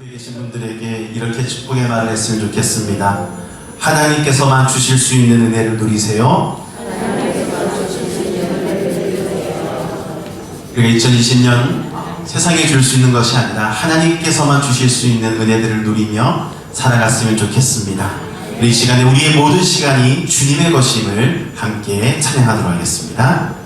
여기 계신 분들에게 이렇게 축복의 말을 했으면 좋겠습니다. 하나님께서만 주실 수 있는 은혜를 누리세요. 그리고 2020년 세상에 줄 수 있는 것이 아니라 하나님께서만 주실 수 있는 은혜들을 누리며 살아갔으면 좋겠습니다. 이 시간에 우리의 모든 시간이 주님의 것임을 함께 찬양하도록 하겠습니다.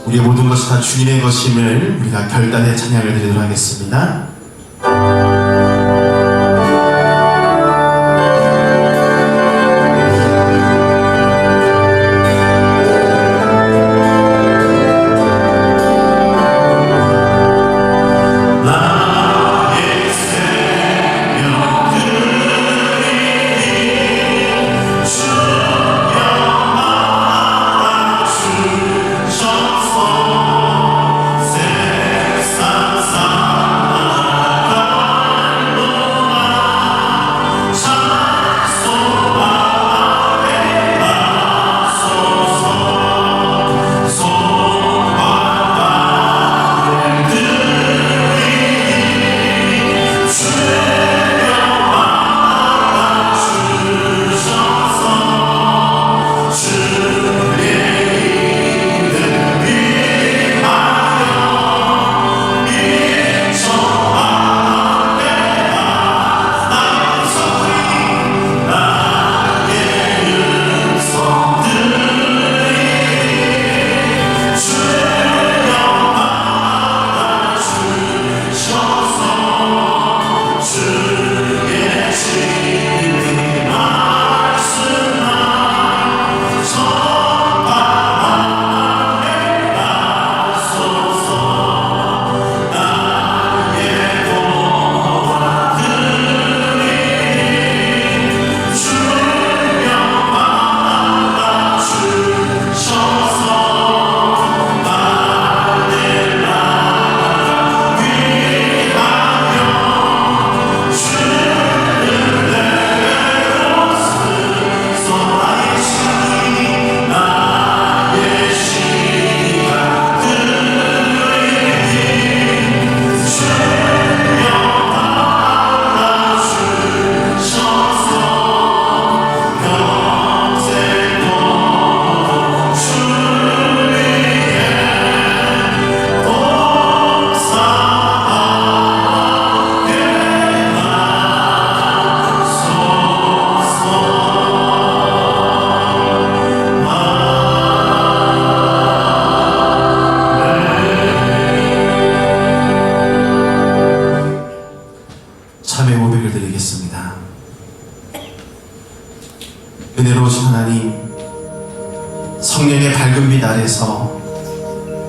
우리의 모든 것이 다 주님의 것임을 우리가 결단의 찬양을 드리도록 하겠습니다.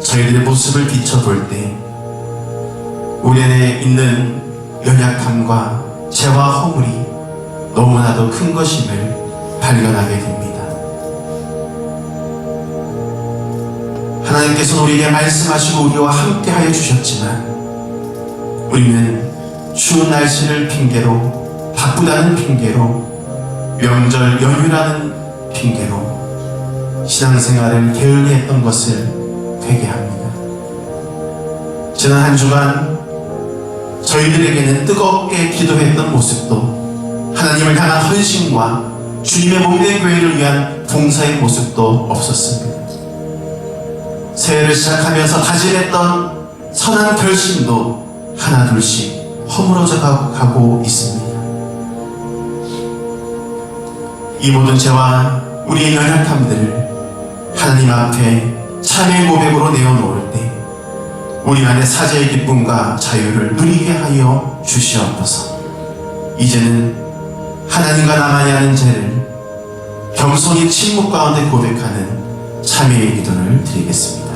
저희들의 모습을 비춰볼 때 우리 안에 있는 연약함과 죄와 허물이 너무나도 큰 것임을 발견하게 됩니다. 하나님께서는 우리에게 말씀하시고 우리와 함께하여 주셨지만 우리는 추운 날씨를 핑계로, 바쁘다는 핑계로, 명절 연휴라는 핑계로 신앙생활을 게을리 했던 것을 회개합니다. 지난 한 주간 저희들에게는 뜨겁게 기도했던 모습도, 하나님을 향한 헌신과 주님의 몸된 교회를 위한 봉사의 모습도 없었습니다. 새해를 시작하면서 다짐했던 선한 결심도 하나둘씩 허물어져 가고 있습니다. 이 모든 죄와 우리의 연약함들을 하나님 앞에 참회 고백으로 내어놓을 때 우리 안에 사죄의 기쁨과 자유를 누리게 하여 주시옵소서. 이제는 하나님과 나만이 하는 죄를 겸손히 침묵 가운데 고백하는 참회의 기도를 드리겠습니다.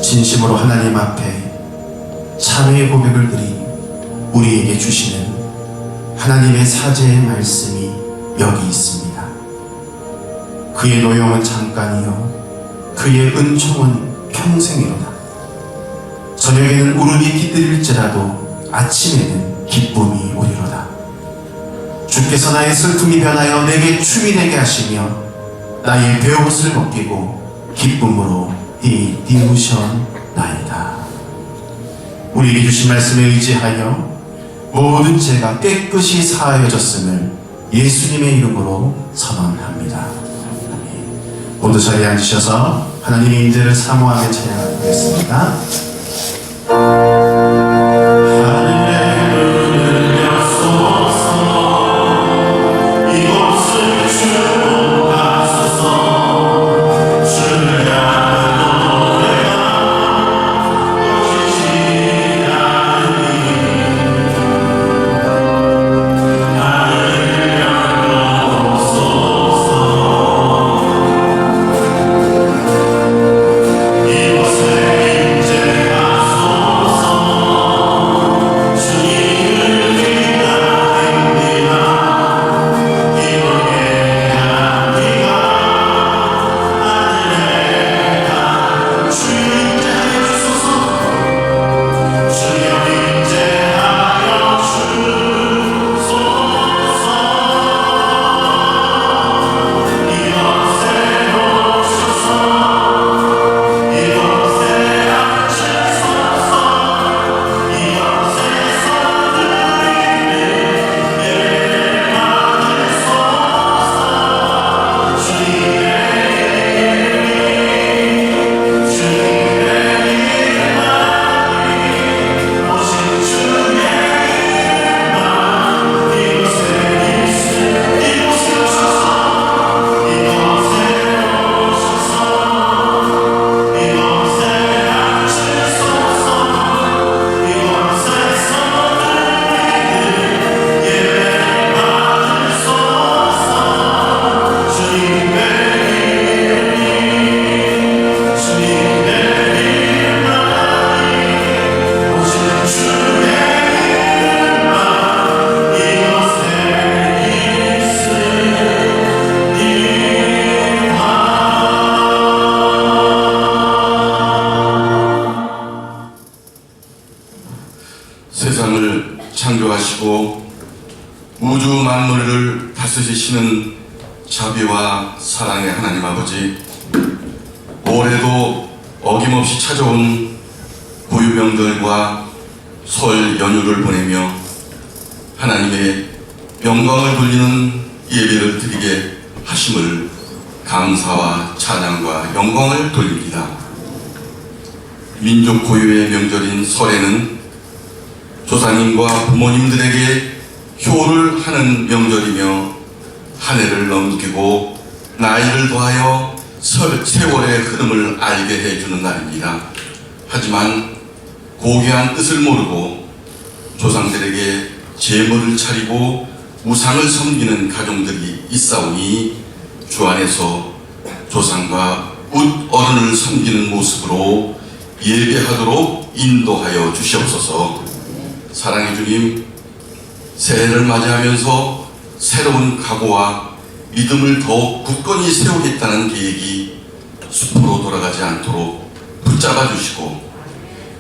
진심으로 하나님 앞에 참회의 고백을 드리 우리에게 주시는 하나님의 사죄의 말씀이 여기 있습니다. 그의 노여움은 잠깐이요 그의 은총은 평생이로다. 저녁에는 울음이 깃들일지라도 아침에는 기쁨이 오리로다. 주께서 나의 슬픔이 변하여 내게 춤이 되게 하시며 나의 베옷을 벗기고 기쁨으로 띄우셨나이다. 우리에게 주신 말씀에 의지하여 모든 죄가 깨끗이 사하여졌음을 예수님의 이름으로 선언합니다. 모두 자리에 앉으셔서 하나님의 인재를 사모하며 찬양하겠습니다. 이곳에 인재하소서. 세상을 창조하시고 우주 만물을 다스리시는 자비와 사랑의 하나님 아버지, 올해도 어김없이 찾아온 고유명절과 설 연휴를 보내며 하나님의 영광을 돌리는 예배를 드리게 하심을 감사와 찬양과 영광을 돌립니다. 민족 고유의 명절인 설에는 조상님과 부모님들에게 효를 하는 명절이며 한 해를 넘기고 나이를 더하여 세월의 흐름을 알게 해주는 날입니다. 하지만 고귀한 뜻을 모르고 조상들에게 제물을 차리고 우상을 섬기는 가정들이 있사오니 주 안에서 조상과 웃어른을 섬기는 모습으로 예배하도록 인도하여 주시옵소서. 사랑의 주님, 새해를 맞이하면서 새로운 각오와 믿음을 더욱 굳건히 세우겠다는 계획이 숲으로 돌아가지 않도록 붙잡아 주시고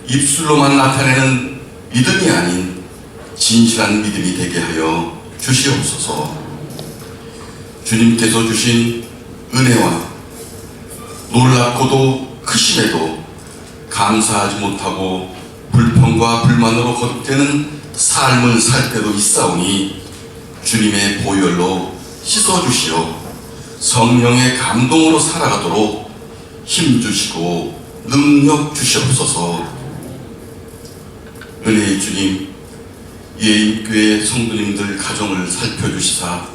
입술로만 나타내는 믿음이 아닌 진실한 믿음이 되게 하여 주시옵소서. 주님께서 주신 은혜와 놀랍고도 크심에도 감사하지 못하고 불평과 불만으로 거듭되는 삶을 살 때도 있사오니 주님의 보혈로 씻어주시어 성령의 감동으로 살아가도록 힘주시고 능력 주시옵소서. 은혜의 주님, 예인교회 성도님들 가정을 살펴주시사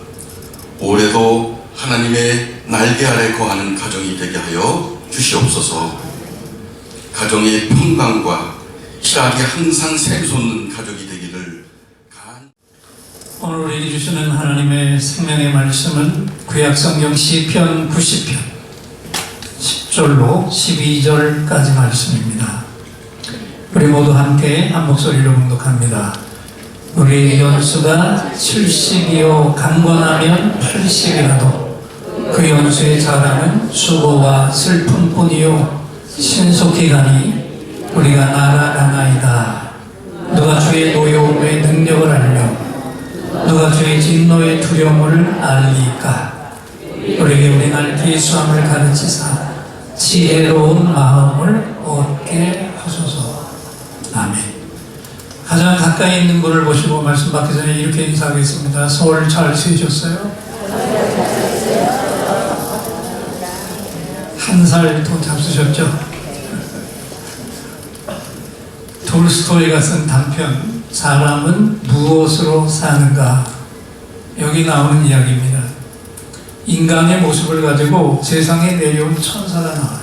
올해도 하나님의 날개 아래 거하는 가정이 되게 하여 주시옵소서. 가정의 평강과 희락이 항상 샘솟는 가족이 되기를 오늘 우리에게 주시는 하나님의 생명의 말씀은 구약성경 시편 90편 10절로 12절까지 말씀입니다. 우리 모두 함께 한 목소리로 봉독합니다. 우리 연수가 70이요 강건하면 80이라도 그 연수의 자랑은 수고와 슬픔뿐이요 신속히 가니 우리가 날아가나이다. 누가 주의 노여움의 능력을 알며 누가 주의 진노의 두려움을 알리까. 우리에게 우리 날개의 수함을 가르치사 지혜로운 마음을 얻게 하소서. 아멘. 가장 가까이 있는 분을 보시고 말씀 받기 전에 이렇게 인사하겠습니다. 서울 잘 쉬셨어요? 한 살 더 잡수셨죠? 돌스토이가 쓴 단편 사람은 무엇으로 사는가, 여기 나오는 이야기입니다. 인간의 모습을 가지고 세상에 내려온 천사가 나와요.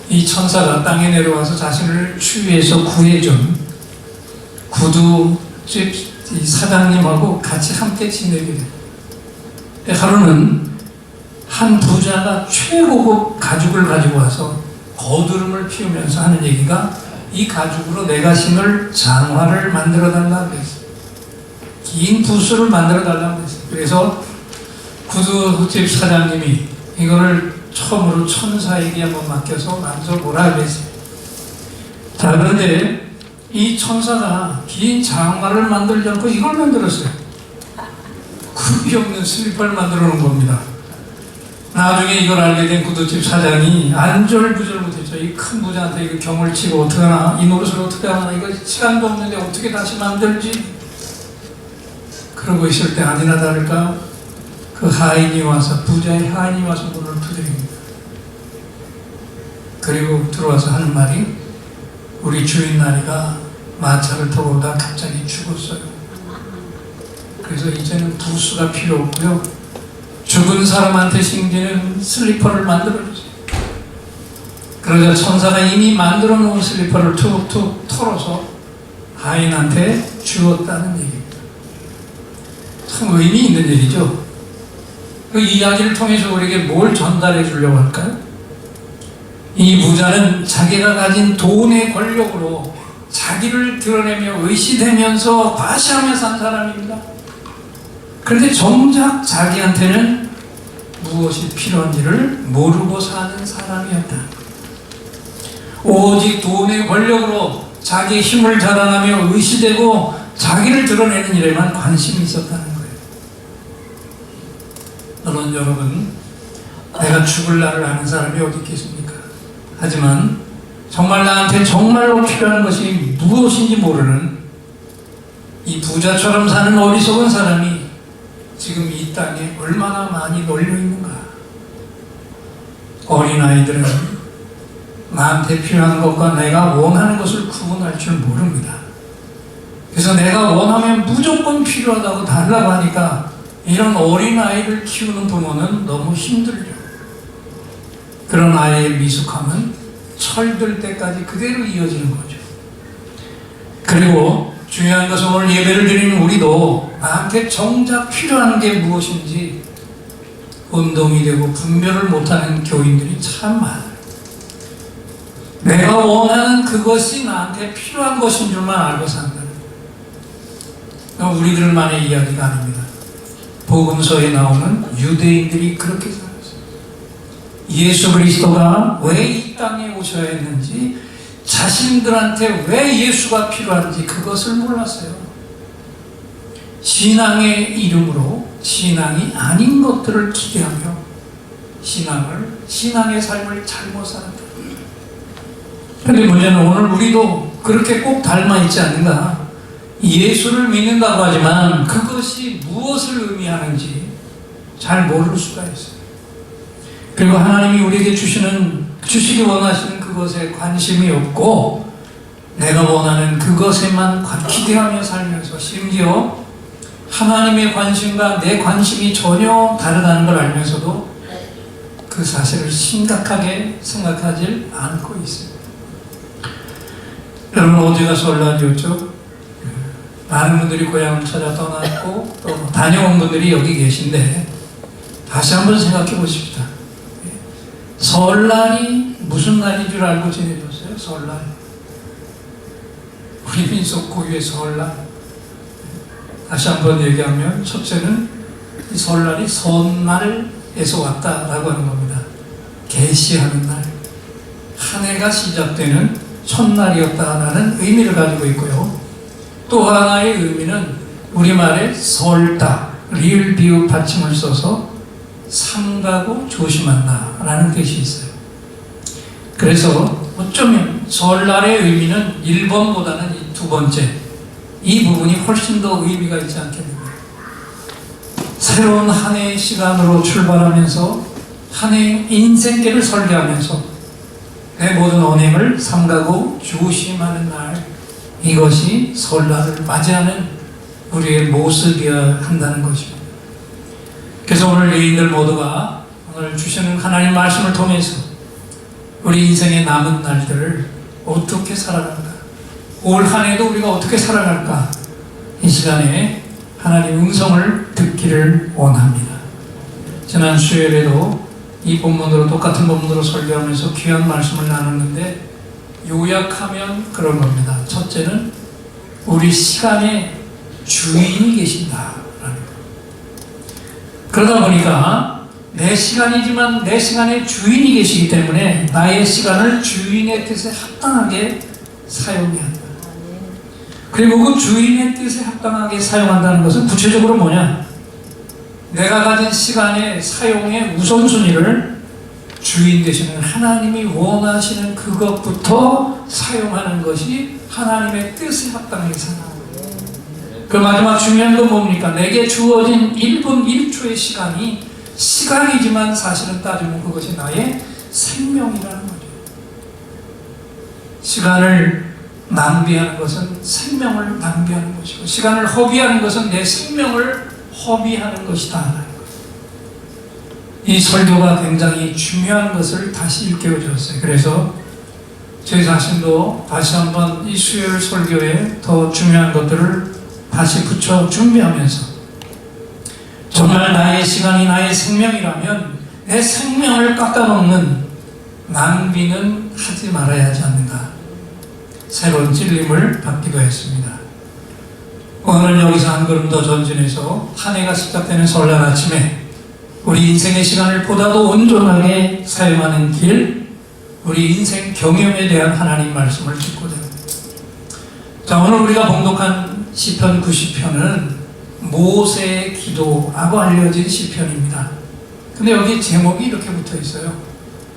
이 천사가 땅에 내려와서 자신을 추위에서 구해준 구두집 사장님하고 같이 함께 지내게 돼요. 하루는 한 부자가 최고급 가죽을 가지고 와서 거두름을 피우면서 하는 얘기가 이 가죽으로 내가 신을 장화를 만들어 달라고 했어요. 긴 부스를 만들어 달라고 했어요. 그래서 구두집 사장님이 이거를 처음으로 천사에게 한번 맡겨서 만져보라 그랬어요. 자, 그런데 이 천사가 긴 장화를 만들지 않고 이걸 만들었어요. 굽이 없는 슬리퍼를 만들어 놓은 겁니다. 나중에 이걸 알게 된 구두집 사장이 안절부절 못했죠. 이 큰 부자한테 이거 경을 치고 어떡하나, 이 노릇을 어떻게 하나, 이거 시간도 없는데 어떻게 다시 만들지? 그러고 있을 때 아니나 다를까 그 하인이 와서, 부자의 하인이 와서 문을 두드립니다. 그리고 들어와서 하는 말이, 우리 주인 나리가 마차를 타고 오다 갑자기 죽었어요. 그래서 이제는 부수가 필요 없고요, 죽은 사람한테 신기는 슬리퍼를 만들어주세요. 그러자 천사가 이미 만들어 놓은 슬리퍼를 툭툭 털어서 하인한테 주었다는 얘기입니다. 참 의미 있는 얘기죠. 그 이야기를 통해서 우리에게 뭘 전달해 주려고 할까요? 이 부자는 자기가 가진 돈의 권력으로 자기를 드러내며 의시되면서 과시하며 산 사람입니다. 그런데 정작 자기한테는 무엇이 필요한지를 모르고 사는 사람이었다. 오직 돈의 권력으로 자기 힘을 자랑하며 의시되고 자기를 드러내는 일에만 관심이 있었다는 거예요. 물론 여러분, 내가 죽을 날을 아는 사람이 어디 있겠습니까? 하지만 정말 나한테 정말로 필요한 것이 무엇인지 모르는 이 부자처럼 사는 어리석은 사람이 지금 이 땅에 얼마나 많이 널려 있는가. 어린아이들은 나한테 필요한 것과 내가 원하는 것을 구분할 줄 모릅니다. 그래서 내가 원하면 무조건 필요하다고 달라고 하니까 이런 어린아이를 키우는 부모는 너무 힘들죠. 그런 아이의 미숙함은 철들 때까지 그대로 이어지는 거죠. 그리고 중요한 것은 오늘 예배를 드리는 우리도 나한테 정작 필요한 게 무엇인지 운동이 되고 분별을 못하는 교인들이 참 많아요. 내가 원하는 그것이 나한테 필요한 것인 줄만 알고 산다는 거예요. 우리들만의 이야기가 아닙니다. 복음서에 나오는 유대인들이 그렇게 살았어요. 예수 그리스도가 왜 이 땅에 오셔야 했는지, 자신들한테 왜 예수가 필요한지 그것을 몰랐어요. 신앙의 이름으로 신앙이 아닌 것들을 기대하며 신앙의 삶을 잘못 살았다. 그런데 문제는 오늘 우리도 그렇게 꼭 닮아 있지 않는가? 예수를 믿는다고 하지만 그것이 무엇을 의미하는지 잘 모를 수가 있어요. 그리고 하나님이 우리에게 주시기 원하시는 그것에 관심이 없고 내가 원하는 그것에만 기대하며 살면서 심지어 하나님의 관심과 내 관심이 전혀 다르다는 걸 알면서도 그 사실을 심각하게 생각하지 않고 있어요. 여러분, 어디가 설날이었죠? 많은 분들이 고향을 찾아 떠났고 또 다녀온 분들이 여기 계신데 다시 한번 생각해 보십시다. 설날이 무슨 날인 줄 알고 지내셨어요? 설날. 우리 민속 고유의 설날. 다시 한번 얘기하면 첫째는 이 설날이 선날에서 왔다라고 하는 겁니다. 계시하는 날. 한 해가 시작되는 첫날이었다라는 의미를 가지고 있고요. 또 하나의 의미는 우리말에 설다, 리을 비읍 받침을 써서 삼가고 조심한다 라는 뜻이 있어요. 그래서 어쩌면 설날의 의미는 1번보다는 이 두 번째, 이 부분이 훨씬 더 의미가 있지 않겠는가. 새로운 한 해의 시간으로 출발하면서 한 해의 인생길을 설계하면서 내 모든 언행을 삼가고 조심하는 날, 이것이 설날을 맞이하는 우리의 모습이어야 한다는 것입니다. 그래서 오늘 예인들 모두가 오늘 주시는 하나님 말씀을 통해서 우리 인생의 남은 날들을 어떻게 살아갈까, 올 한 해도 우리가 어떻게 살아갈까, 이 시간에 하나님 음성을 듣기를 원합니다. 지난 수요일에도 이 본문으로, 똑같은 본문으로 설교하면서 귀한 말씀을 나눴는데 요약하면 그런 겁니다. 첫째는 우리 시간에 주인이 계신다라는 것. 그러다 보니까 내 시간이지만 내 시간에 주인이 계시기 때문에 나의 시간을 주인의 뜻에 합당하게 사용해야 한다. 그리고 그 주인의 뜻에 합당하게 사용한다는 것은 구체적으로 뭐냐? 내가 가진 시간의 사용의 우선순위를 주인 되시는 하나님이 원하시는 그것부터 사용하는 것이 하나님의 뜻에 합당하게 사용하는 거예요. 그 마지막 중요한 건 뭡니까? 내게 주어진 1분 1초의 시간이 시간이지만 사실은 따지면 그것이 나의 생명이라는 거죠. 시간을 낭비하는 것은 생명을 낭비하는 것이고, 시간을 허비하는 것은 내 생명을 허비하는 것이다. 이 설교가 굉장히 중요한 것을 다시 일깨워주었어요. 그래서 저희 자신도 다시 한번 이 수요일 설교에 더 중요한 것들을 다시 붙여 준비하면서 정말 나의 시간이 나의 생명이라면 내 생명을 깎아먹는 낭비는 하지 말아야 하지 않는가, 새로운 찔림을 받기도 했습니다. 오늘 여기서 한 걸음 더 전진해서 한 해가 시작되는 설날 아침에 우리 인생의 시간을 보다도 온전하게 사용하는 길, 우리 인생 경험에 대한 하나님 말씀을 듣고자 합니다. 자, 오늘 우리가 봉독한 시편 90편은 모세의 기도라고 알려진 시편입니다. 근데 여기 제목이 이렇게 붙어 있어요.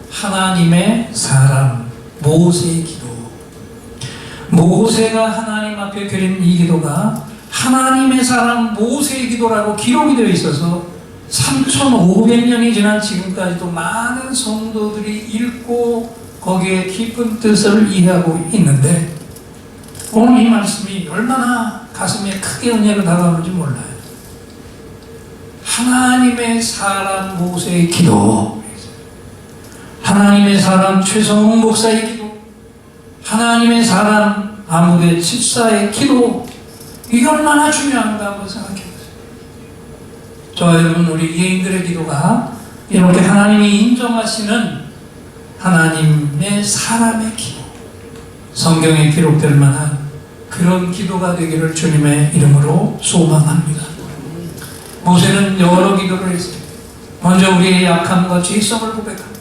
하나님의 사람, 모세의 기도. 모세가 하나님 앞에 드린 이 기도가 하나님의 사람 모세의 기도라고 기록이 되어 있어서 3,500년이 지난 지금까지도 많은 성도들이 읽고 거기에 깊은 뜻을 이해하고 있는데, 오늘 이 말씀이 얼마나 가슴에 크게 은혜로 다가오는지 몰라요. 하나님의 사람 모세의 기도, 하나님의 사람 최성웅 목사의 기도, 하나님의 사람 아무개 집사의 기도, 이게 얼마나 중요한가 한번 생각해 보세요. 저와 여러분, 우리 예인들의 기도가 이렇게 하나님이 인정하시는 하나님의 사람의 기도, 성경에 기록될 만한 그런 기도가 되기를 주님의 이름으로 소망합니다. 모세는 여러 기도를 했어요. 먼저 우리의 약함과 죄성을 고백합니다.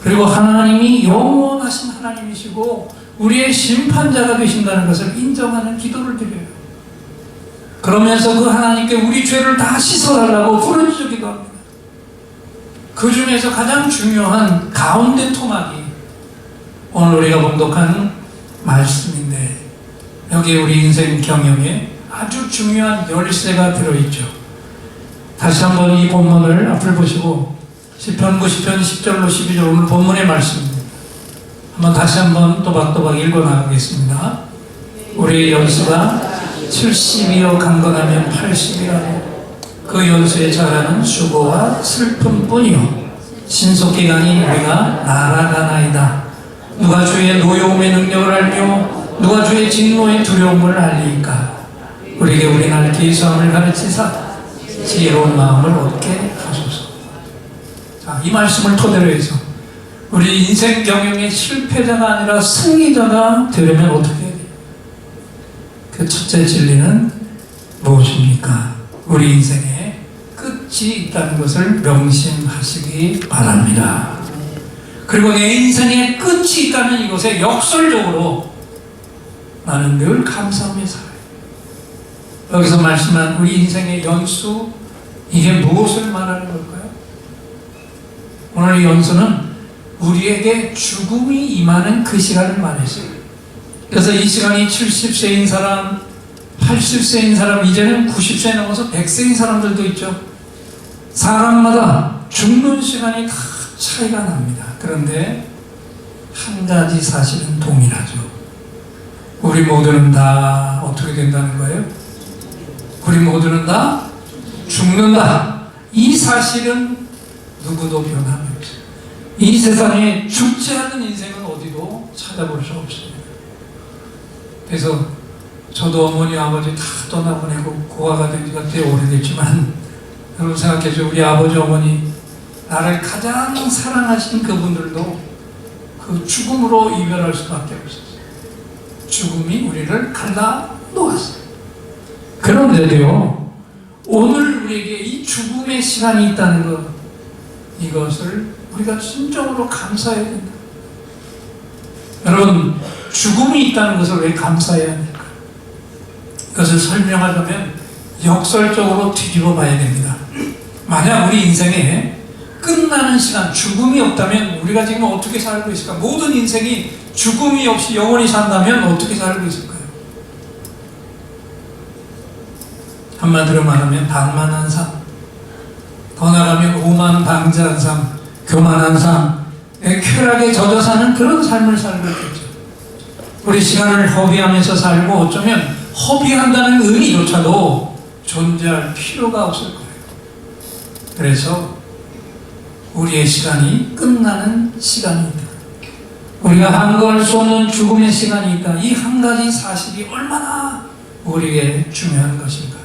그리고 하나님이 영원하신 하나님이시고 우리의 심판자가 되신다는 것을 인정하는 기도를 드려요. 그러면서 그 하나님께 우리 죄를 다 씻어달라고 부르짖어 기도합니다. 그 중에서 가장 중요한 가운데 토막이 오늘 우리가 봉독한 말씀인데, 여기 우리 인생 경영에 아주 중요한 열쇠가 들어있죠. 다시 한번 이 본문을 앞을 보시고 시편 90편 10절로 12절 오늘 본문의 말씀입니다. 한번 다시 한번 또박또박 읽어나가겠습니다. 우리의 연수가 70이요 강건하면 80이라고 그 연수에 잘하는 수고와 슬픔뿐이요 신속기간이 우리가 날아가나이다. 누가 주의 노여움의 능력을 알며 누가 주의 진노의 두려움을 알리까. 우리에게 우리 날 기수함을 가르치사 지혜로운 마음을 얻게 하소서. 자, 이 말씀을 토대로 해서 우리 인생 경영의 실패자가 아니라 승리자가 되려면 어떻게 해야 돼요? 그 첫째 진리는 무엇입니까? 우리 인생에 끝이 있다는 것을 명심하시기 바랍니다. 그리고 내 인생에 끝이 있다면 이것에 역설적으로 나는 늘 감사하며 살아요. 여기서 말씀한 우리 인생의 연수, 이게 무엇을 말하는 걸까요? 오늘 이 연수는 우리에게 죽음이 임하는 그 시간을 말했어요. 그래서 이 시간이 70세인 사람, 80세인 사람, 이제는 90세 넘어서 100세인 사람들도 있죠. 사람마다 죽는 시간이 다 차이가 납니다. 그런데 한 가지 사실은 동일하죠. 우리 모두는 다 어떻게 된다는 거예요? 우리 모두는 다 죽는다. 이 사실은 누구도 변함이 없어요. 이 세상에 죽지 않는 인생은 어디도 찾아볼 수 없습니다. 그래서 저도 어머니 아버지 다 떠나보내고 고아가 된 지가 꽤 오래됐지만, 여러분 생각해서 우리 아버지 어머니 나를 가장 사랑하신 그분들도 그 죽음으로 이별할 수밖에 없었어요. 죽음이 우리를 갈라 놓았어요. 그런데도요, 오늘 우리에게 이 죽음의 시간이 있다는 것, 이것을 우리가 진정으로 감사해야 된다. 여러분, 죽음이 있다는 것을 왜 감사해야 합니까? 그것을 설명하려면 역설적으로 뒤집어 봐야 됩니다. 만약 우리 인생에 끝나는 시간, 죽음이 없다면 우리가 지금 어떻게 살고 있을까? 모든 인생이 죽음이 없이 영원히 산다면 어떻게 살고 있을까요? 한마디로 말하면 방만한 삶, 더 나가면 오만방자한 삶, 교만한 삶, 쾌락에 젖어 사는 그런 삶을 살고 있겠죠. 우리 시간을 허비하면서 살고 어쩌면 허비한다는 의미조차도 존재할 필요가 없을 거예요. 그래서 우리의 시간이 끝나는 시간이 있다. 우리가 한거할 수 없는 죽음의 시간이 있다. 이 한 가지 사실이 얼마나 우리에게 중요한 것인가.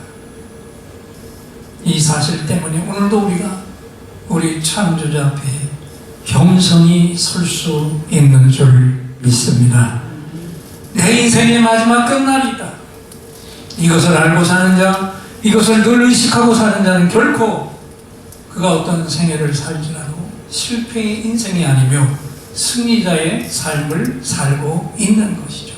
이 사실 때문에 오늘도 우리가 우리 창조자 앞에 겸손히 설 수 있는 줄 믿습니다. 내 인생의 마지막 끝날이 있다. 이것을 알고 사는 자, 이것을 늘 의식하고 사는 자는 결코 그가 어떤 생애를 살지라도 실패의 인생이 아니며 승리자의 삶을 살고 있는 것이죠.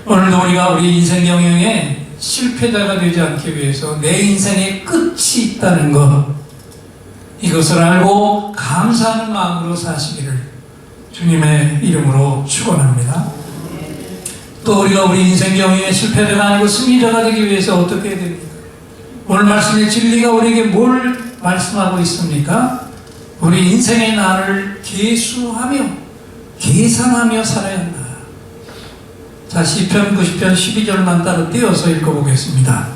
오늘도 우리가 우리 인생 경영에 실패자가 되지 않기 위해서 내 인생의 끝이 있다는 것, 이것을 알고 감사하는 마음으로 사시기를 주님의 이름으로 축원합니다. 또 우리가 우리 인생 경영의 실패자가 아니고 승리자가 되기 위해서 어떻게 해야 됩니까? 오늘 말씀의 진리가 우리에게 뭘 말씀하고 있습니까? 우리 인생의 날을 계수하며 계산하며 살아야 한다. 자, 시편 90편 12절만 따로 띄어서 읽어보겠습니다.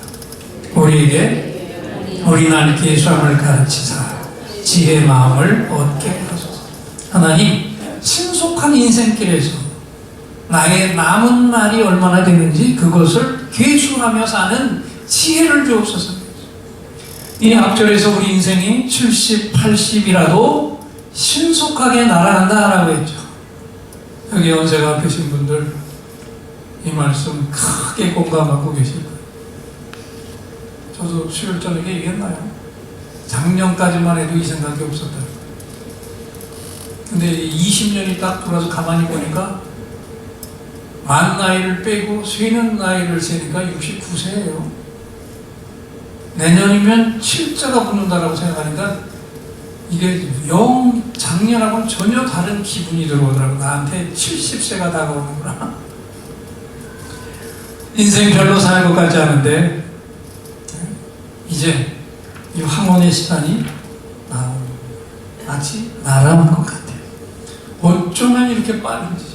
우리에게 우리 날 계수함을 가르치사 지혜의 마음을 얻게 하소서. 하나님, 신속한 인생길에서 나의 남은 날이 얼마나 되는지 그것을 계수하며 사는 지혜를 주옵소서. 이 앞절에서 우리 인생이 70, 80이라도 신속하게 날아간다라고 했죠. 여기 연세가 계신 분들 이 말씀 크게 공감하고 계실 거예요. 저도 수요일 저녁에 얘기했나요? 작년까지만 해도 이 생각이 없었다. 근데 20년이 딱 돌아서 가만히 보니까 만 나이를 빼고 쇠는 나이를 세니까 69세예요. 내년이면 7자가 붙는다라고 생각하니까 이게 작년하고는 전혀 다른 기분이 들어오더라고. 나한테 70세가 다가오는구나. 인생 별로 살 것 같지 않은데 이제 이 황혼의 시간이 마치 날아온 것 같아요. 어쩌면 이렇게 빠른지.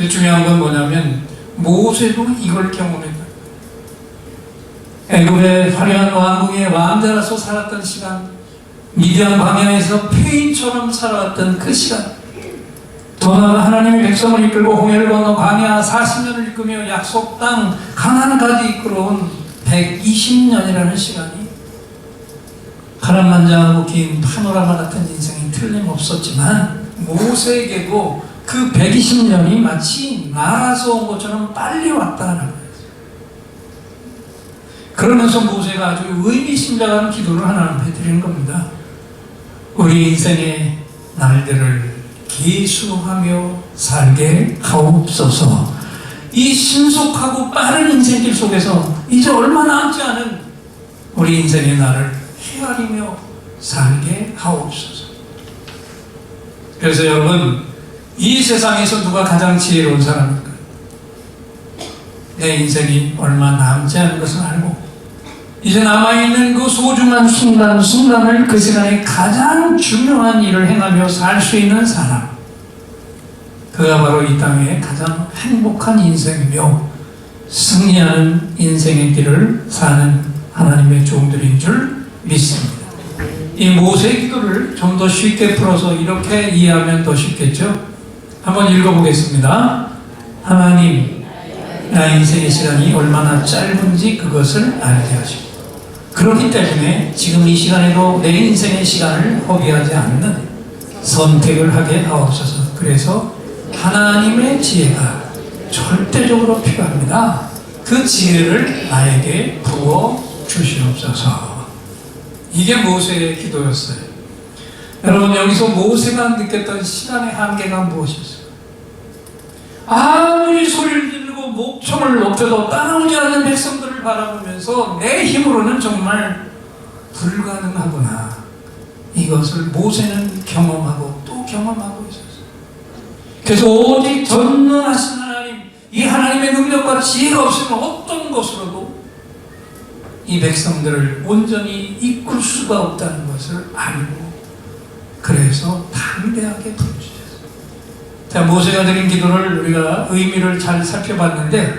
중요한 건 뭐냐면 모세도 이걸 경험했다. 애굽의 화려한 왕궁의 왕자로서 살았던 시간, 미디안 광야에서 폐인처럼 살아왔던 그 시간, 또 하나님의 백성을 이끌고 홍해를 건너 광야 40년을 이끌며 약속 땅 가나안까지 이끌어온 120년이라는 시간이 파란만장하고 긴 파노라마 같은 인생이 틀림없었지만 모세에게도 그 120년이 마치 날아서 온 것처럼 빨리 왔다는 거예요. 그러면서 모세가 아주 의미심장한 기도를 하나님께 드리는 겁니다. 우리 인생의 날들을 계수하며 살게 하옵소서. 이 신속하고 빠른 인생길 속에서 이제 얼마 남지 않은 우리 인생의 날을 헤아리며 살게 하옵소서. 그래서 여러분, 이 세상에서 누가 가장 지혜로운 사람입니까? 내 인생이 얼마 남지 않은 것을 알고 이제 남아있는 그 소중한 순간을 그 시간에 가장 중요한 일을 행하며 살 수 있는 사람, 그가 바로 이 땅의 가장 행복한 인생이며 승리하는 인생의 길을 사는 하나님의 종들인 줄 믿습니다. 이 모세의 기도를 좀 더 쉽게 풀어서 이렇게 이해하면 더 쉽겠죠? 한번 읽어보겠습니다. 하나님, 나 인생의 시간이 얼마나 짧은지 그것을 알게 하시고, 그렇기 때문에 지금 이 시간에도 내 인생의 시간을 허비하지 않는 선택을 하게 하옵소서. 그래서 하나님의 지혜가 절대적으로 필요합니다. 그 지혜를 나에게 부어 주시옵소서. 이게 모세의 기도였어요. 여러분, 여기서 모세가 느꼈던 시간의 한계가 무엇이었어요? 아무리 소리를 지르고 목청을 높여도 따라오지 않는 백성들을 바라보면서 내 힘으로는 정말 불가능하구나, 이것을 모세는 경험하고 또 경험하고 있었어요. 그래서 오직 전능하신 하나님, 이 하나님의 능력과 지혜가 없으면 어떤 것으로도 이 백성들을 온전히 이끌 수가 없다는 것을 알고, 그래서 담대하게 부르주셨어요. 자, 모세가 드린 기도를 우리가 의미를 잘 살펴봤는데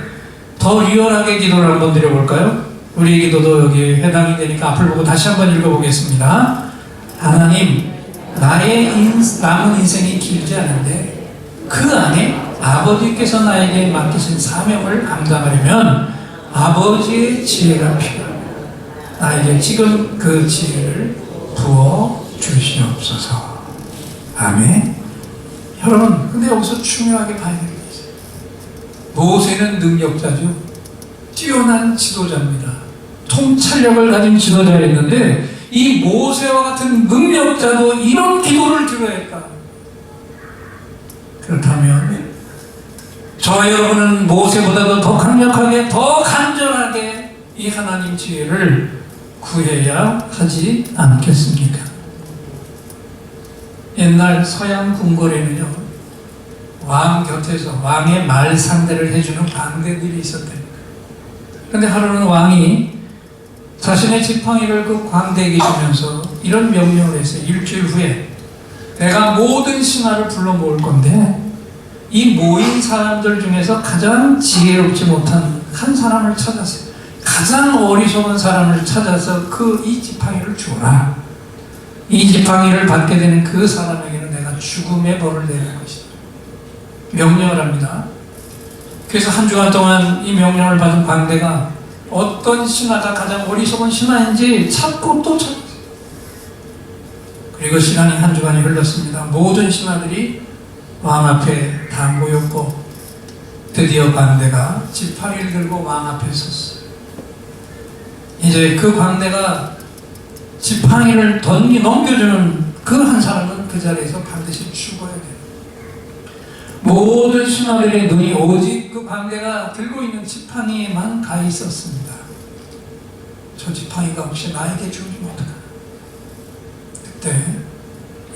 더 리얼하게 기도를 한번 드려볼까요? 우리의 기도도 여기에 해당이 되니까 앞을 보고 다시 한번 읽어보겠습니다. 하나님, 나의 남은 인생이 길지 않은데 그 안에 아버지께서 나에게 맡기신 사명을 감당하려면 아버지의 지혜가 필요합니다. 나에게 지금 그 지혜를 부어 주시옵소서. 아멘. 여러분, 근데 여기서 중요하게 봐야 되는 게 있어요. 모세는 능력자죠. 뛰어난 지도자입니다. 통찰력을 가진 지도자였는데 이 모세와 같은 능력자도 이런 기도를 드려야 할까? 그렇다면 저와 여러분은 모세보다도 더 강력하게, 더 간절하게 이 하나님 지혜를 구해야 하지 않겠습니까? 옛날 서양 궁궐에는요, 왕 곁에서 왕의 말 상대를 해주는 방대들이 있었답니다. 그런데 하루는 왕이 자신의 지팡이를 그 광대에게 주면서 이런 명령을 했어요. 일주일 후에 내가 모든 신하를 불러 모을 건데 이 모인 사람들 중에서 가장 지혜롭지 못한 한 사람을 찾아서, 가장 어리석은 사람을 찾아서 이 지팡이를 주어라. 이 지팡이를 받게 되는 그 사람에게는 내가 죽음의 벌을 내릴 것이다. 명령을 합니다. 그래서 한 주간 동안 이 명령을 받은 광대가 어떤 신하가 가장 어리석은 신하인지 찾고 또 찾았어요. 그리고 시간이 한 주간이 흘렀습니다. 모든 신하들이 왕 앞에 다 모였고 드디어 광대가 지팡이를 들고 왕 앞에 섰어요. 이제 그 광대가 지팡이를 넘겨주는 그 한 사람은 그 자리에서 반드시 죽어야 돼요. 모든 신하들의 눈이 오직 그 광대가 들고 있는 지팡이에만 가 있었습니다. 저 지팡이가 혹시 나에게 죽으면 어떡하나. 그때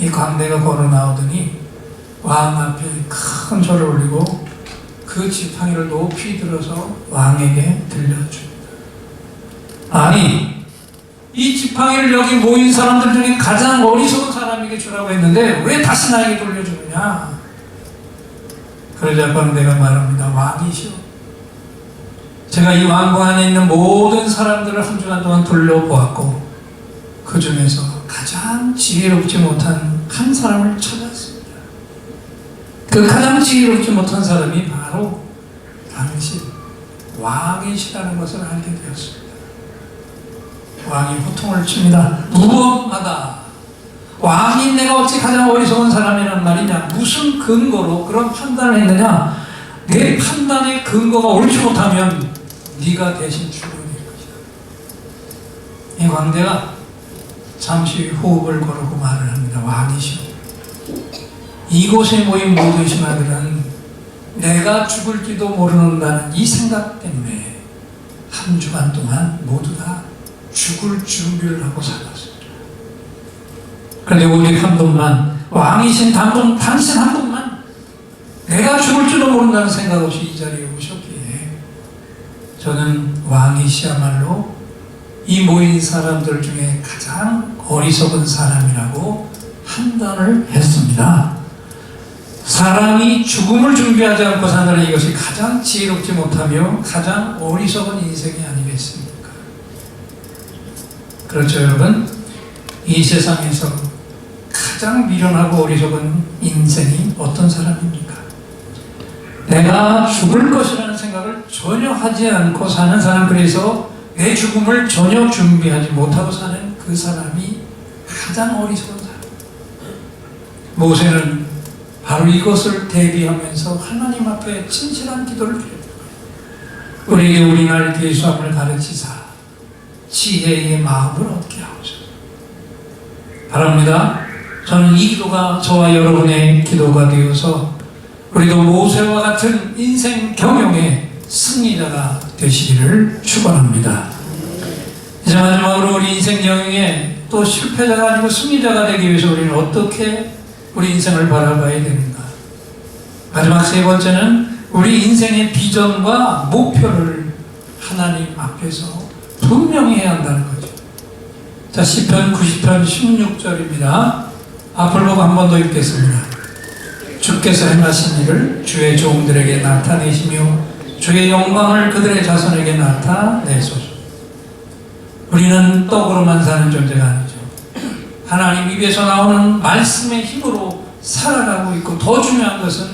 이 광대가 걸어 나오더니 왕 앞에 큰 절을 올리고 그 지팡이를 높이 들어서 왕에게 들려줍니다. 아니, 이 지팡이를 여기 모인 사람들 중에 가장 어리석은 사람에게 주라고 했는데 왜 다시 나에게 돌려주느냐? 그러자 광대가 말합니다. 왕이시오, 제가 이 왕궁 안에 있는 모든 사람들을 한 주간 동안 둘러보았고 그 중에서 가장 지혜롭지 못한 한 사람을 찾았습니다. 그 가장 지혜롭지 못한 사람이 바로 당신 왕이시라는 것을 알게 되었습니다. 왕이 호통을 칩니다. 무엄하다. 왕이 내가 어찌 가장 어리석은 사람이란 말이냐? 무슨 근거로 그런 판단을 했느냐? 내 판단의 근거가 옳지 못하면 네가 대신 죽어야 될 것이다. 이 광대가 잠시 호흡을 거르고 말을 합니다. 왕이시오, 이곳에 모인 모든 신하들은 내가 죽을지도 모르는다는 이 생각 때문에 한 주간 동안 모두 다 죽을 준비를 하고 살았습니다. 그런데 오직 한 분만, 왕이신 당신 한 분만 내가 죽을지도 모른다는 생각 없이 이 자리에 오셨기에 저는 왕이시야말로 이 모인 사람들 중에 가장 어리석은 사람이라고 판단을 했습니다. 사람이 죽음을 준비하지 않고 사는 이것이 가장 지혜롭지 못하며 가장 어리석은 인생이 아니겠습니까? 그렇죠, 여러분? 이 세상에서 가장 미련하고 어리석은 인생이 어떤 사람입니까? 내가 죽을 것이라는 생각을 전혀 하지 않고 사는 사람, 그래서 내 죽음을 전혀 준비하지 못하고 사는 그 사람이 가장 어리석은 사람. 모세는 바로 이것을 대비하면서 하나님 앞에 진실한 기도를 드립니다. 우리에게 우리날 계수함을 가르치사 지혜의 마음을 얻게 하옵소서. 바랍니다. 저는 이 기도가 저와 여러분의 기도가 되어서 우리도 모세와 같은 인생 경영의 승리자가 되시기를 축원합니다. 이제 마지막으로 우리 인생 경영에 또 실패자가 아니고 승리자가 되기 위해서 우리는 어떻게 우리 인생을 바라봐야 되는가? 마지막 세 번째는 우리 인생의 비전과 목표를 하나님 앞에서 분명히 해야 한다는 거죠. 자, 시편 90편 16절입니다. 앞을 보고 한 번 더 읽겠습니다. 주께서 행하신 일을 주의 종들에게 나타내시며 주의 영광을 그들의 자손에게 나타내소서. 우리는 떡으로만 사는 존재가 아니죠. 하나님 입에서 나오는 말씀의 힘으로 살아가고 있고, 더 중요한 것은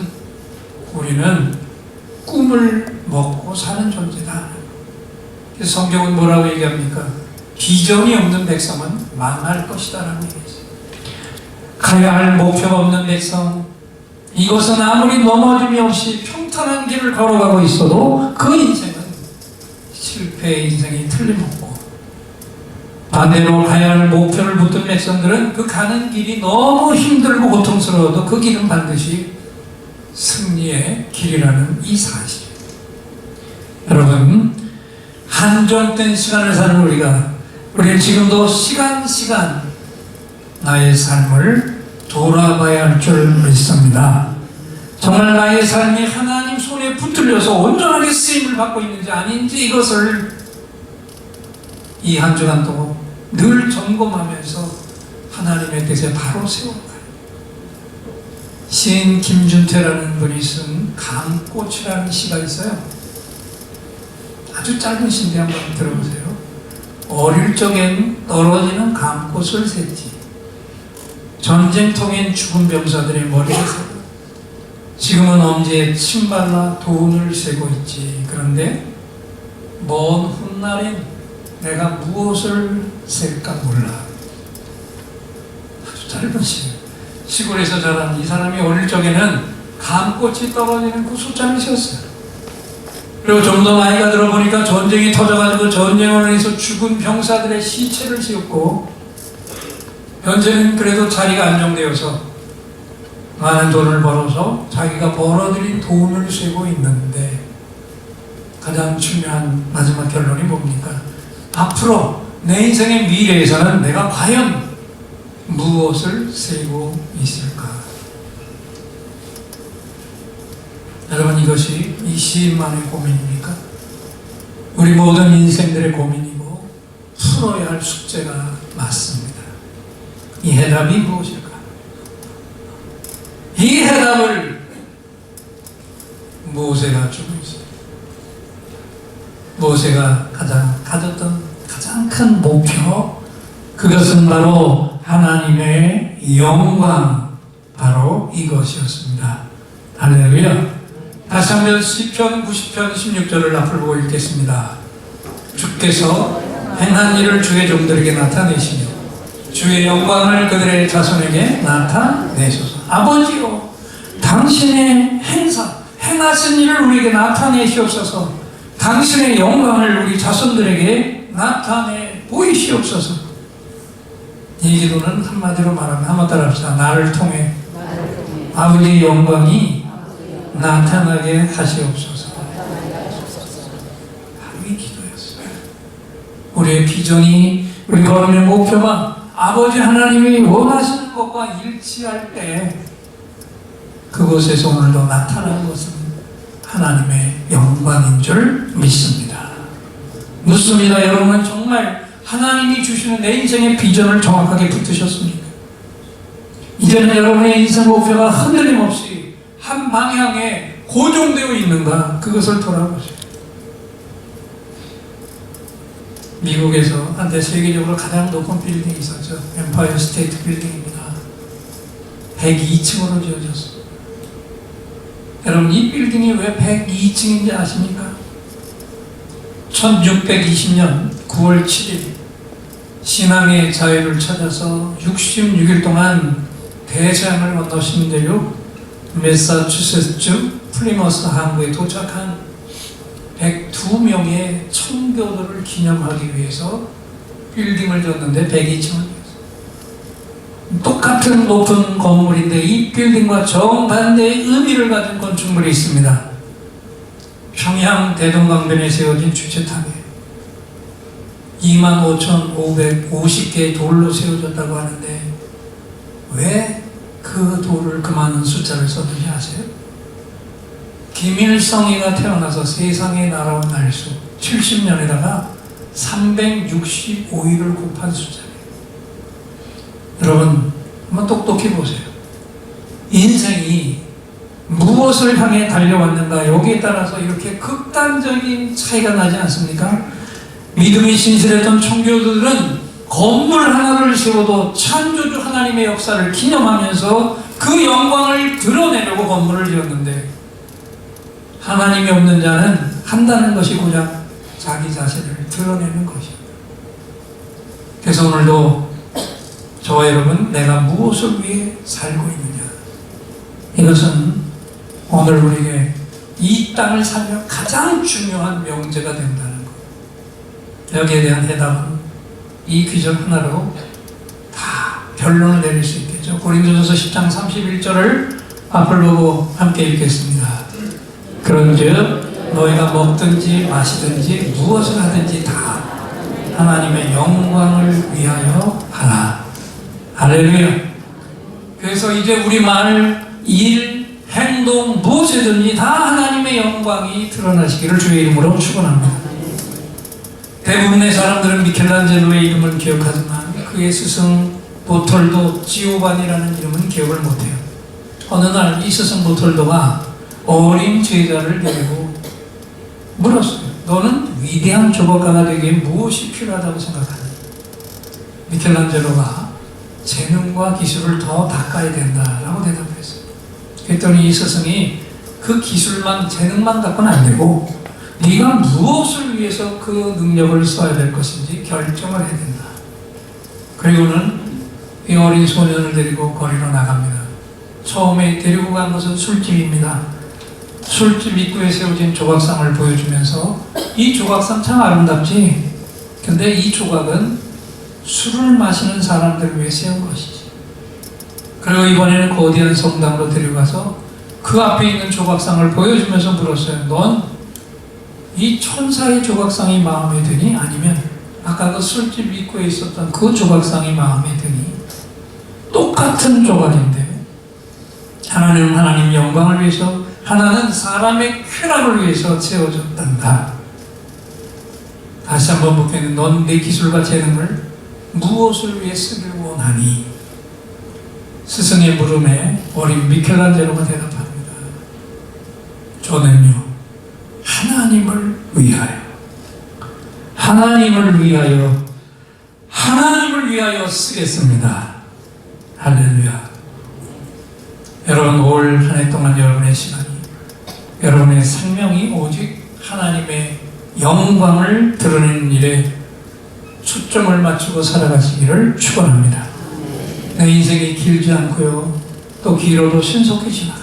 우리는 꿈을 먹고 사는 존재다. 그래서 성경은 뭐라고 얘기합니까? 비전이 없는 백성은 망할 것이다 라는 얘기죠. 가야 할 목표가 없는 백성, 이것은 아무리 넘어짐이 없이 평탄한 길을 걸어가고 있어도 그 인생은 실패의 인생이 틀림없고, 반대로 가야 할 목표를 붙든 백성들은 그 가는 길이 너무 힘들고 고통스러워도 그 길은 반드시 승리의 길이라는 이 사실. 여러분, 한정된 시간을 사는 우리는 지금도 시간 나의 삶을 돌아봐야 할 줄 믿습니다. 정말 나의 삶이 하나님 손에 붙들려서 온전하게 쓰임을 받고 있는지 아닌지 이것을 이 한 주간 동안 늘 점검하면서 하나님의 뜻에 바로 세워가요. 시인 김준태라는 분이 쓴 감꽃이라는 시가 있어요. 아주 짧은 시인데 한번 들어보세요. 어릴 적엔 떨어지는 감꽃을 샜지. 전쟁통엔 죽은 병사들의 머리에 세고 지금은 엄지에 침 발라 돈을 세고 있지. 그런데 먼 훗날엔 내가 무엇을 셀까 몰라. 아주 짧은 시예요. 시골에서 자란 이 사람이 어릴 적에는 감꽃이 떨어지는 그 숫자를 세웠어요. 그리고 좀 더 나이가 들어보니까 전쟁이 터져가지고 전쟁을 해서 죽은 병사들의 시체를 세웠고, 현재는 그래도 자리가 안정되어서 많은 돈을 벌어서 자기가 벌어들인 돈을 세고 있는데, 가장 중요한 마지막 결론이 뭡니까? 앞으로 내 인생의 미래에서는 내가 과연 무엇을 세고 있을까? 여러분, 이것이 이 시인만의 고민입니까? 우리 모든 인생들의 고민이고 풀어야 할 숙제가 맞습니다. 이 해답이 무엇일까? 이 해답을 모세가 주고 있습니다. 모세가 가졌던 가장 큰 목표, 그것은 바로 하나님의 영광, 바로 이것이었습니다. 할렐루야. 다시 한번 시편 90편 16절을 앞을 보고 읽겠습니다. 주께서 행한 일을 주의 종들에게 나타내시며 주의 영광을 그들의 자손에게 나타내소서. 아버지요, 당신의 행하신 일을 우리에게 나타내시옵소서. 당신의 영광을 우리 자손들에게 나타내 보이시옵소서. 이 기도는 한마디로 말하면 한번 따라합시다. 나를 통해 아버지의 영광이 나타나게 하시옵소서. 바로 이 기도였어요. 우리의 비전이, 우리 걸음의 목표가 아버지 하나님이 원하시는 것과 일치할 때 그곳에서 오늘도 나타나는 것은 하나님의 영광인 줄 믿습니다. 묻습니다. 여러분은 정말 하나님이 주시는 내 인생의 비전을 정확하게 붙드셨습니까? 이제는 여러분의 인생 목표가 흔들림 없이 한 방향에 고정되어 있는가, 그것을 돌아보세요. 미국에서 한때 세계적으로 가장 높은 빌딩이 있었죠. 엠파이어 스테이트 빌딩입니다. 102층으로 지어졌습니다. 여러분, 이 빌딩이 왜 102층인지 아십니까? 1620년 9월 7일 신앙의 자유를 찾아서 66일 동안 대서양을 건너신 대로 매사추세츠 플리머스 항구에 도착한 102명의 청교도를 기념하기 위해서 빌딩을 졌는데 102층을 똑같은 높은 건물인데 이 빌딩과 정반대의 의미를 가진 건축물이 있습니다. 평양 대동강변에 세워진 주체탑에 25,550개의 돌로 세워졌다고 하는데 왜 그 돌을 그 많은 숫자를 썼는지 아세요? 김일성이가 태어나서 세상에 날아온 날수 70년에다가 365일을 곱한 숫자예요. 여러분, 한번 똑똑히 보세요. 인생이 무엇을 향해 달려왔는가, 여기에 따라서 이렇게 극단적인 차이가 나지 않습니까? 믿음이 신실했던 청교도들은 건물 하나를 세워도 창조주 하나님의 역사를 기념하면서 그 영광을 드러내려고 건물을 지었는데, 하나님이 없는 자는 한다는 것이 고작 자기 자신을 드러내는 것입니다. 그래서 오늘도 저와 여러분, 내가 무엇을 위해 살고 있느냐, 이것은 오늘 우리에게 이 땅을 살며 가장 중요한 명제가 된다는 것. 여기에 대한 해답은 이 귀절 하나로 다 결론을 내릴 수 있겠죠. 고린도전서 10장 31절을 앞을 보고 함께 읽겠습니다. 그런즉 너희가 먹든지 마시든지 무엇을 하든지 다 하나님의 영광을 위하여 하라. 할렐루야. 그래서 이제 우리 말, 일, 행동 무엇이든지 다 하나님의 영광이 드러나시기를 주의 이름으로 축원합니다. 대부분의 사람들은 미켈란젤로의 이름을 기억하지만 그의 스승 보톨도 지오반이라는 이름은 기억을 못해요. 어느 날 이 스승 보톨도가 어린 제자를 데리고 물었어요. 너는 위대한 조각가가 되기 위해 무엇이 필요하다고 생각하니? 미켈란젤로가 재능과 기술을 더 닦아야 된다라고 대답했어요. 그랬더니 이 스승이 그 기술만, 재능만 갖고는 안 되고 네가 무엇을 위해서 그 능력을 써야 될 것인지 결정을 해야 된다. 그리고는 이 어린 소년을 데리고 거리로 나갑니다. 처음에 데리고 간 것은 술집입니다. 술집 입구에 세워진 조각상을 보여주면서 이 조각상 참 아름답지? 근데 이 조각은 술을 마시는 사람들을 위해 세운 것이지. 그리고 이번에는 거대한 성당으로 데려가서 그 앞에 있는 조각상을 보여주면서 물었어요. 넌 이 천사의 조각상이 마음에 드니? 아니면 아까 그 술집 입구에 있었던 그 조각상이 마음에 드니? 똑같은 조각인데 하나는 하나님 영광을 위해서, 하나는 사람의 쾌락을 위해서 세워졌단다. 다시 한번 묻겠는데 넌 내 기술과 재능을 무엇을 위해 쓰길 원하니? 스승의 물음에 어린 미켈란젤로가 대답합니다. 저는요, 하나님을 위하여, 하나님을 위하여, 하나님을 위하여 쓰겠습니다. 할렐루야. 여러분, 올 한 해 동안 여러분의 시간이, 여러분의 생명이 오직 하나님의 영광을 드러내는 일에 초점을 맞추고 살아가시기를 축원합니다. 내 인생이 길지 않고요, 또 길어도 신속히 지나가.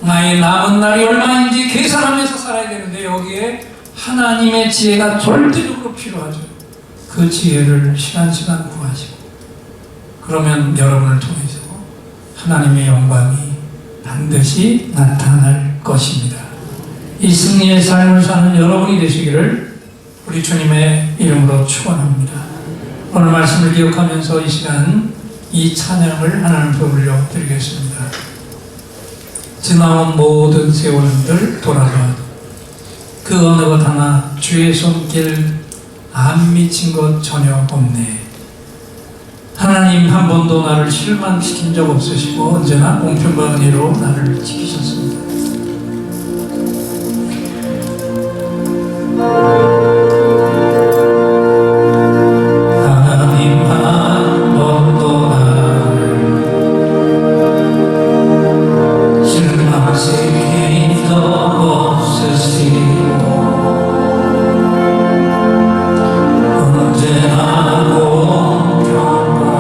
나의 남은 날이 얼마인지 계산하면서 살아야 되는데 여기에 하나님의 지혜가 절대적으로 필요하죠. 그 지혜를 시간시간 구하시고, 그러면 여러분을 통해서 하나님의 영광이 반드시 나타날 것입니다. 이 승리의 삶을 사는 여러분이 되시기를 우리 주님의 이름으로 축원합니다. 오늘 말씀을 기억하면서 이 시간 이 찬양을 하나님 앞에 올려드리겠습니다. 지나온 모든 세월들 돌아봐도 그 어느 것 하나 주의 손길 안 미친 것 전혀 없네. 하나님 한 번도 나를 실망시킨 적 없으시고 언제나 공평과 은혜로 나를 지키셨습니다. 하나님 한 번도 나를 실망시킨 적 없으시고 언제나 공평과 은혜로 나를 지키셨네.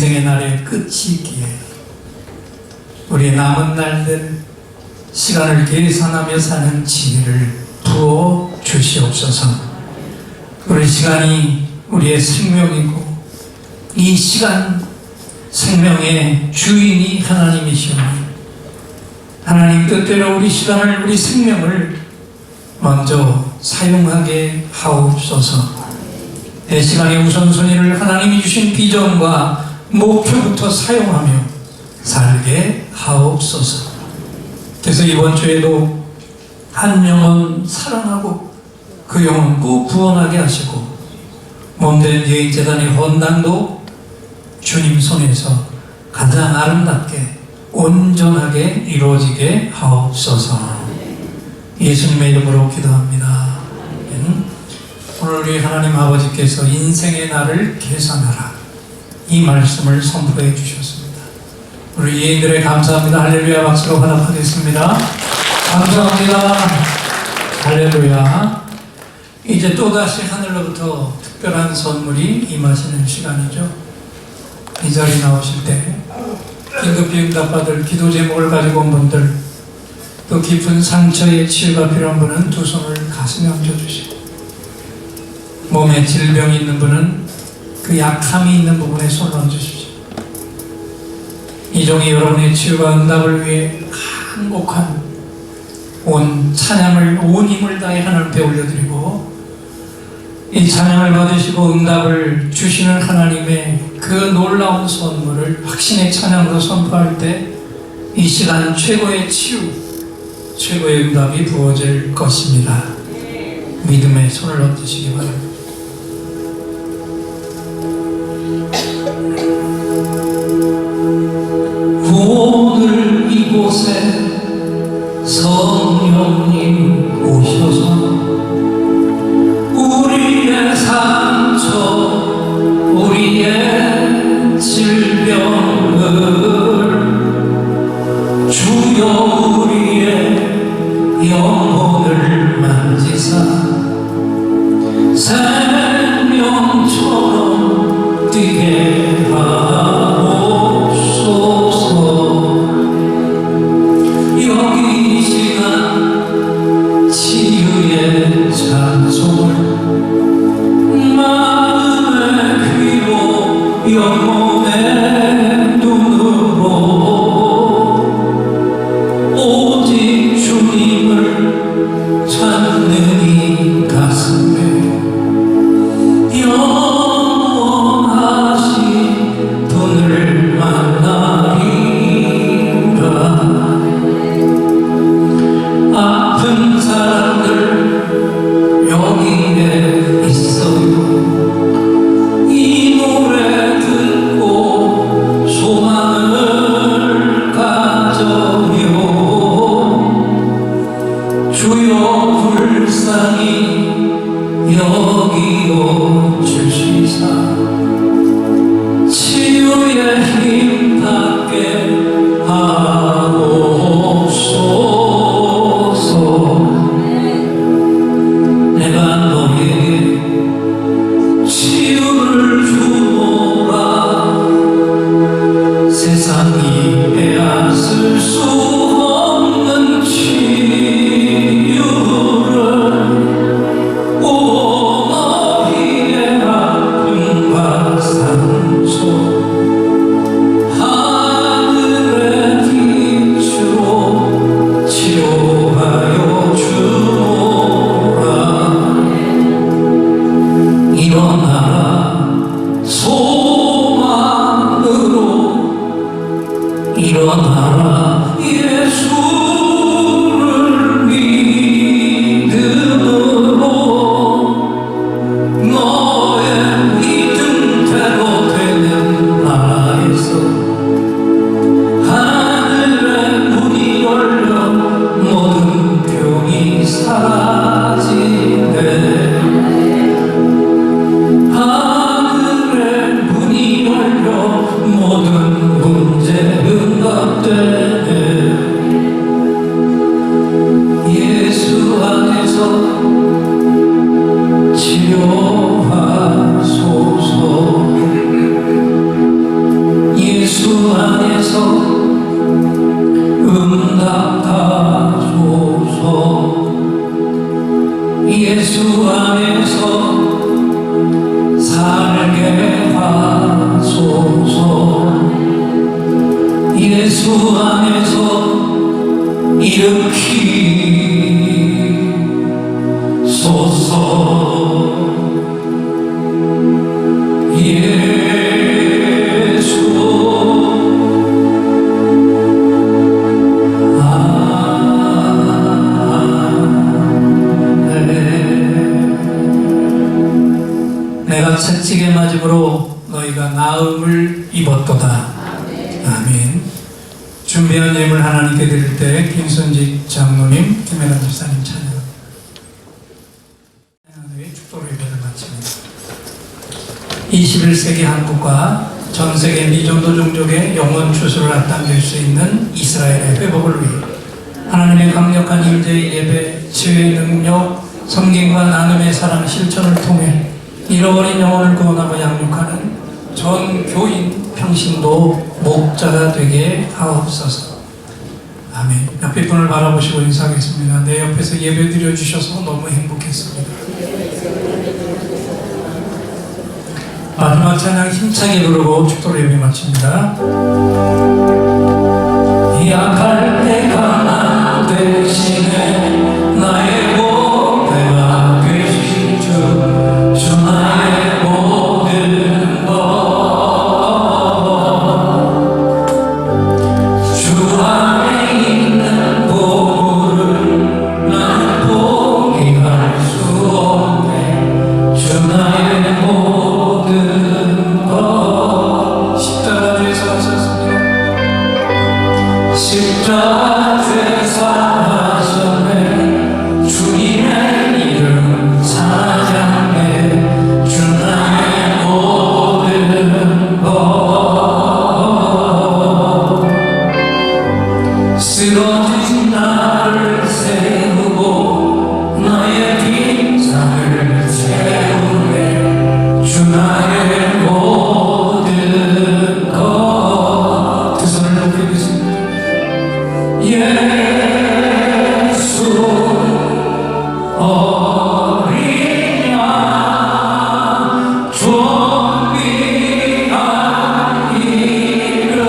인생의 날의 끝이 있기에 우리의 남은 날들 시간을 계산하며 사는 지혜를 부어 주시옵소서. 우리 시간이 우리의 생명이고 이 시간 생명의 주인이 하나님이시오니 하나님 뜻대로 우리 시간을 우리 생명을 먼저 사용하게 하옵소서. 내 시간의 우선순위를 하나님이 주신 비전과 목표부터 사용하며 살게 하옵소서. 그래서 이번 주에도 한 영혼 사랑하고 그 영혼 꼭 구원하게 하시고 몸된 예의재단의 헌당도 주님 손에서 가장 아름답게 온전하게 이루어지게 하옵소서. 예수님의 이름으로 기도합니다. 오늘 우리 하나님 아버지께서 인생의 날을 계산하라 이 말씀을 선포해 주셨습니다. 우리 예인들의 감사합니다. 할렐루야 박수로 환합하겠습니다. 감사합니다. 할렐루야. 이제 또다시 하늘로부터 특별한 선물이 임하시는 시간이죠. 이 자리 나오실 때 긴급히 응답받을 기도 제목을 가지고 온 분들, 또 깊은 상처의 치유가 필요한 분은 두 손을 가슴에 얹어주시고, 몸에 질병이 있는 분은 그 약함이 있는 부분에 손을 얹으십시오. 이 종이 여러분의 치유와 응답을 위해 한곡한 온 찬양을 온 힘을 다해 하나님께 올려드리고, 이 찬양을 받으시고 응답을 주시는 하나님의 그 놀라운 선물을 확신의 찬양으로 선포할 때 이 시간 최고의 치유, 최고의 응답이 부어질 것입니다. 믿음의 손을 얹으시기 바랍니다. 오늘 이곳에 성령님 오셔서 우리의 상처, 우리의 질병을 주여 우리의 영혼을 만지사 생명처럼 뛰게 하옵소서. 여기 이 시간 치유의 찬송을 마음의 귀로 영혼의 눈으로 오직 주님을 찾는 이 가슴에 영원하신 분을 만나리라. 아픈 사람들 여기에 있어요. 이 노래 듣고 소망을 가져요. 주여 불쌍히 여기어 주시사 치유의 힘 닿게 하옵소서. 내가 너에게 치유를 주노라. 세상이 빼앗을 수 없는 치유를 오 너희의 아픔과 상처 하늘의 빛으로 치료하여 주노라. 일어나라 소망으로, 일어나라 예수를 믿음으로. 너의 믿음대로 되는 나라에서 하늘의 문이 열려 모든 병이 사라지네. 하늘의 문이 열려 모든 문제 응답되네. 예수 안에서 치료하소서. 예수 안에서 살게 하소서. 예수 안에서 일으키소서. 내가 채찍에 맞음으로 너희가 나음을 입었도다. 아멘. 준비한 예물 하나님께 드릴 때 김선직 장로님, 김혜란 집사님 찬양. 축도로 예배를 마칩니다. 21세기 한국과 전 세계 미전도 종족의 영원 추수를 앞당길 수 있는 이스라엘의 회복을 위해 하나님의 강력한 임재의 예배, 치유의 능력, 섬김과 나눔의 사랑 실천을 통해 잃어버린 영혼을 구원하고 양육하는 전 교인 평신도 목자가 되게 하옵소서. 아멘. 옆에 분을 바라보시고 인사하겠습니다. 내 옆에서 예배 드려주셔서 너무 행복했습니다. 마지막 찬양 힘차게 부르고 축도로 예배 마칩니다. 약할 때 강한 대신에 나의 보배가 되신 주 나의 모든 것 주 안에 있는 보물을 나는 포기할 수 없네. 주 나의 모든 것 십자가 죄에서 하셨습니다. 십자가 죄에서 하셨네. 주님의 이름 찬양해. 주 나의 모든 것 쓰러진 나를 세우고 나의 빈상을 채우네. 주 나의 모든 것. 두 손을 높이 드십니다. 예수 어린 양 존귀한 이름.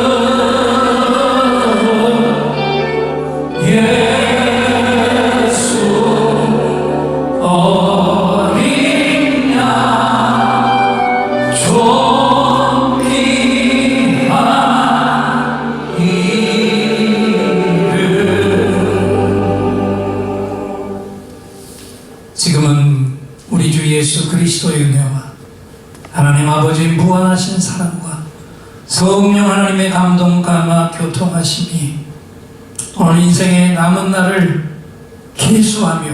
예수 어린 양 존귀한 이름. 지금은 우리 주 예수 그리스도의 은혜와 하나님 아버지의 무한하신 사랑과 성령 하나님의 감동 감화 교통하심이 오늘 인생의 남은 날을 계수하며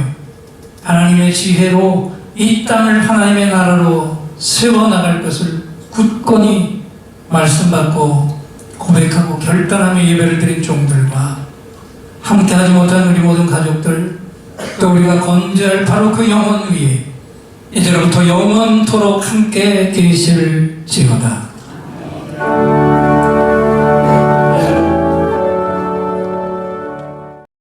하나님의 지혜로 이 땅을 하나님의 나라로 세워나갈 것을 굳건히 말씀받고 고백하고 결단하며 예배를 드린 종들과 함께하지 못한 우리 모든 가족들, 또 우리가 건재할 바로 그 영혼 위에 이제로부터 영원토록 함께 계실지어다.